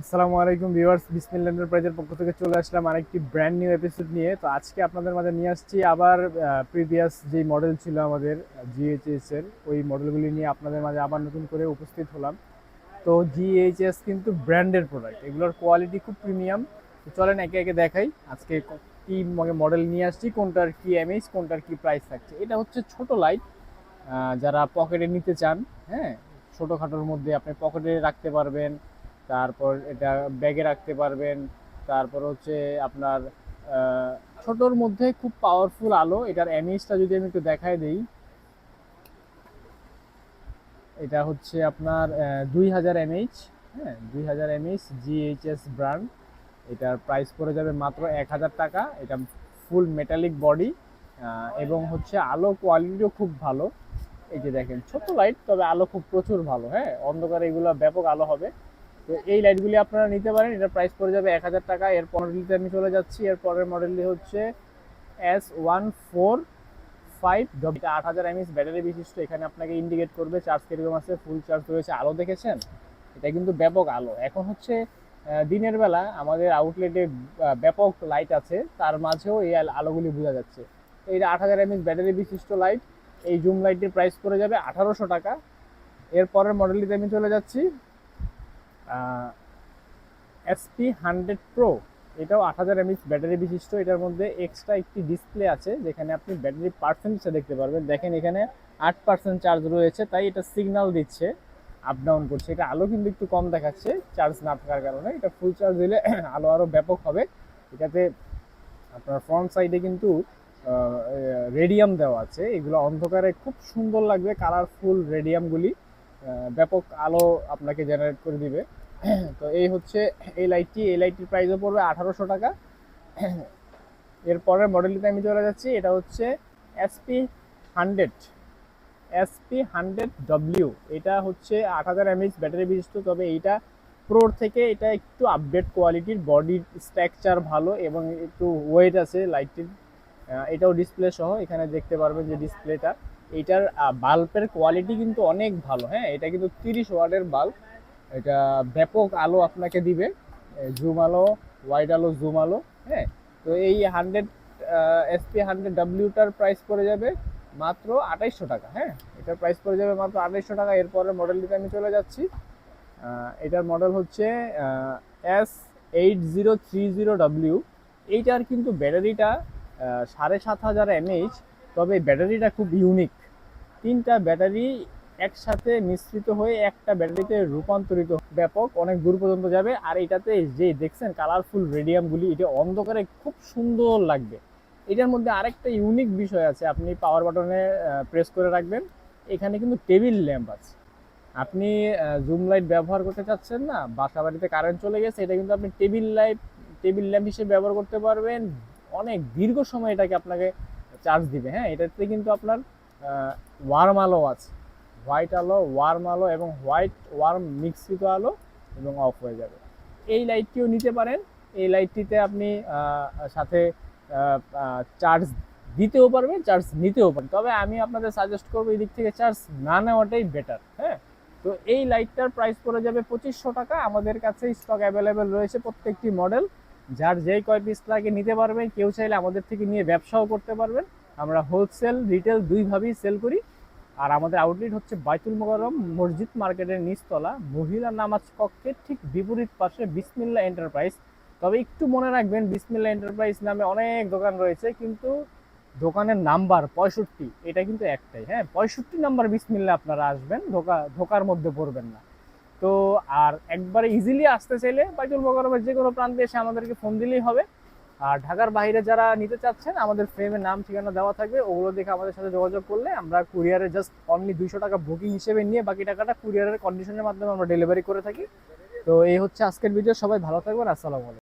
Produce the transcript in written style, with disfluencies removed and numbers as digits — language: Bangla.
আসসালামু আলাইকুম ভিউয়ার্স, বিসমিল্লাহ এন্টারপ্রাইজের পক্ষ থেকে চলে আসলাম আরেকটি ব্র্যান্ড নিউ এপিসোড নিয়ে। তো আজকে আপনাদের মাঝে নিয়ে আসছি আবার প্রিভিয়াস যে মডেল ছিল আমাদের জিএইচএস এর, ওই মডেলগুলি নিয়ে আপনাদের মাঝে আবার নতুন করে উপস্থিত হলাম। তো জিএইচএস কিন্তু ব্র্যান্ডের প্রোডাক্ট, এগুলোর কোয়ালিটি খুব প্রিমিয়াম। তো চলেন একে একে দেখাই আজকে কি মডেল নিয়ে আসছি, কোনটার কি এমএইচ, কোনটার কি প্রাইস থাকছে। এটা হচ্ছে ছোট লাইট, যারা পকেটে নিতে চান, হ্যাঁ, ছোটোখাটোর মধ্যে আপনি পকেটে রাখতে পারবেন, তারপর এটা ব্যাগে রাখতে পারবেন। তারপর হচ্ছে আপনার আহ, ছোটোর মধ্যে খুব পাওয়ারফুল আলো। এটার এমএইচটা যদি আমি একটু দেখায় দিই, এটা হচ্ছে আপনার 2000 mAh। হ্যাঁ, 2000 mAh জিএইচএস ব্র্যান্ড। এটার প্রাইস পড়ে যাবে মাত্র 1000 টাকা। এটা ফুল মেটালিক বডি এবং হচ্ছে আলো কোয়ালিটিও খুব ভালো। এই যে দেখেন, ছোট লাইট, তবে আলো খুব প্রচুর ভালো। হ্যাঁ, অন্ধকারে এগুলো ব্যাপক আলো হবে। তো এই লাইটগুলি আপনারা নিতে পারেন। এটার প্রাইস পড়ে যাবে 1000 টাকা। এর মডেলটিতে আমি চলে যাচ্ছি। এর পরের মডেলটি হচ্ছে S145। এটা 8000 mAh ব্যাটারি বিশিষ্ট। এখানে আপনাকে ইন্ডিকেট করবে চার্জ কিরকম আছে, ফুল চার্জ রয়েছে। আলো দেখেছেন, এটা কিন্তু ব্যাপক আলো। এখন হচ্ছে দিনের বেলা আমাদের আউটলেটে ব্যাপক লাইট আছে, তার মাঝেও এই আলোগুলি বোঝা যাচ্ছে। তো এটা 8000 mAh ব্যাটারি বিশিষ্ট লাইট। এই জুম লাইটের প্রাইস পড়ে যাবে 1800 টাকা। এর পরের মডেলটিতে আমি চলে যাচ্ছি, SP100 Pro। এটাও 8000 mAh ব্যাটারি বিশিষ্ট। এটার মধ্যে এক্সট্রা একটি ডিসপ্লে আছে, যেখানে আপনি ব্যাটারি পার্সেন্টেজটা দেখতে পারবেন। দেখেন, এখানে 8% চার্জ রয়েছে, তাই এটা সিগন্যাল দিচ্ছে, আপ ডাউন করছে। এটা আলো কিন্তু একটু কম দেখাচ্ছে চার্জ না থাকার কারণে। এটা ফুল চার্জ দিলে আলো আরও ব্যাপক হবে। এটাতে আপনার ফ্রন্ট সাইডে কিন্তু রেডিয়াম দেওয়া আছে, এগুলো অন্ধকারে খুব সুন্দর লাগবে। কালারফুল রেডিয়ামগুলি ব্যাপক আলো আপনাকে জেনারেট করে দিবে। তো এই হচ্ছে এই লাইটটির প্রাইসও পড়বে 1800 টাকা। এর পরের মডেলটিতে আমি চলে যাচ্ছি। এটা হচ্ছে SP100 SP100W। এটা হচ্ছে 8000 mAh ব্যাটারি বিশিষ্ট, তবে এইটা প্রোর থেকে এটা একটু আপডেট কোয়ালিটির। বডির স্ট্রাকচার ভালো এবং একটু ওয়েট আছে লাইটটির। এটাও ডিসপ্লে সহ, এখানে দেখতে পারবেন যে ডিসপ্লেটা। এইটার বাল্বের কোয়ালিটি কিন্তু অনেক ভালো। হ্যাঁ, এটা কিন্তু 30 ওয়াটের বাল্ব। এটা ব্যাপক আলো আপনাকে দিবে, জুম আলো, ওয়াইড আলো, জুম আলো। হ্যাঁ, তো এই SP100Wটার প্রাইস পড়ে যাবে মাত্র 2800 টাকা। হ্যাঁ, এটার প্রাইস পড়ে যাবে মাত্র 2800 টাকা। এরপরে মডেলটিতে আমি চলে যাচ্ছি। এটার মডেল হচ্ছে S8030W। এইটার কিন্তু ব্যাটারিটা 7500 mAh, তবে ব্যাটারিটা খুব ইউনিক। তিনটা ব্যাটারি একসাথে মিশ্রিত হয়ে একটা ব্যাটারিতে রূপান্তরিত, ব্যাপক অনেক দূর পর্যন্ত যাবে। আর এটাতে যে দেখছেন কালারফুল রেডিয়ামগুলি, এটা অন্ধকারে খুব সুন্দর লাগবে। এটার মধ্যে আরেকটা ইউনিক বিষয় আছে, আপনি পাওয়ার বাটনে প্রেস করে রাখবেন, এখানে কিন্তু টেবিল ল্যাম্প আছে। আপনি জুম লাইট ব্যবহার করতে চাচ্ছেন না, বাসা বাড়িতে কারেন্ট চলে গেছে, এটা কিন্তু আপনি টেবিল ল্যাম্প হিসেবে ব্যবহার করতে পারবেন। অনেক দীর্ঘ সময় এটাকে আপনাকে চার্জ দিবে। হ্যাঁ, এটাতে কিন্তু আপনার ওয়ার্ম আলো আছে, হোয়াইট আলো, ওয়ার্ম আলো এবং হোয়াইট ওয়ার্ম মিশ্রিত আলো, এবং অফ হয়ে যাবে। এই লাইটটিও নিতে পারেন। এই লাইটটিতে আপনি সাথে চার্জ দিতেও পারবেন, চার্জ নিতেও পারবেন। তবে আমি আপনাদের সাজেস্ট করবো এই দিক থেকে চার্জ না নেওয়াটাই বেটার। হ্যাঁ, তো এই লাইটটার প্রাইস পড়ে যাবে 2500 টাকা। আমাদের কাছে স্টক অ্যাভেলেবেল রয়েছে প্রত্যেকটি মডেল। যার যেই কয় পিস লাগে নিতে পারবেন। কেউ চাইলে আমাদের থেকে নিয়ে ব্যবসাও করতে পারবেন। আমরা হোলসেল রিটেল দুইভাবেই সেল করি। আর আমাদের আউটলেট হচ্ছে বাইতুল মোকাররম মসজিদ মার্কেটের নিচতলা, মহিলা নামাজ কক্ষের ঠিক বিপরীত পাশে বিসমিল্লাহ এন্টারপ্রাইজ। তবে একটু মনে রাখবেন, বিসমিল্লাহ এন্টারপ্রাইজ নামে অনেক দোকান রয়েছে, কিন্তু দোকানের নাম্বার 65, এটা কিন্তু একটাই। হ্যাঁ, 65 নাম্বার বিসমিল্লাহ আপনারা আসবেন, ধোকার মধ্যে পড়বেন না। তো আর একবারে ইজিলি আসতে চাইলে বাইতুল মোকাররমের যে কোনো প্রান্তে এসে আমাদেরকে ফোন দিলেই হবে। আর ঢাকার বাইরে যারা নিতে চাচ্ছেন, আমাদের ফ্রেমের নাম ঠিকানা দেওয়া থাকবে, ওগুলো দেখে আমাদের সাথে যোগাযোগ করলে আমরা কুরিয়ারে জাস্ট অনলি 200 টাকা বুকিং হিসেবে নিয়ে বাকি টাকাটা কুরিয়ারের কন্ডিশনের মাধ্যমে আমরা ডেলিভারি করে থাকি। তো এই হচ্ছে আজকের ভিডিও। সবাই ভালো থাকবেন। আসসালামু আলাইকুম।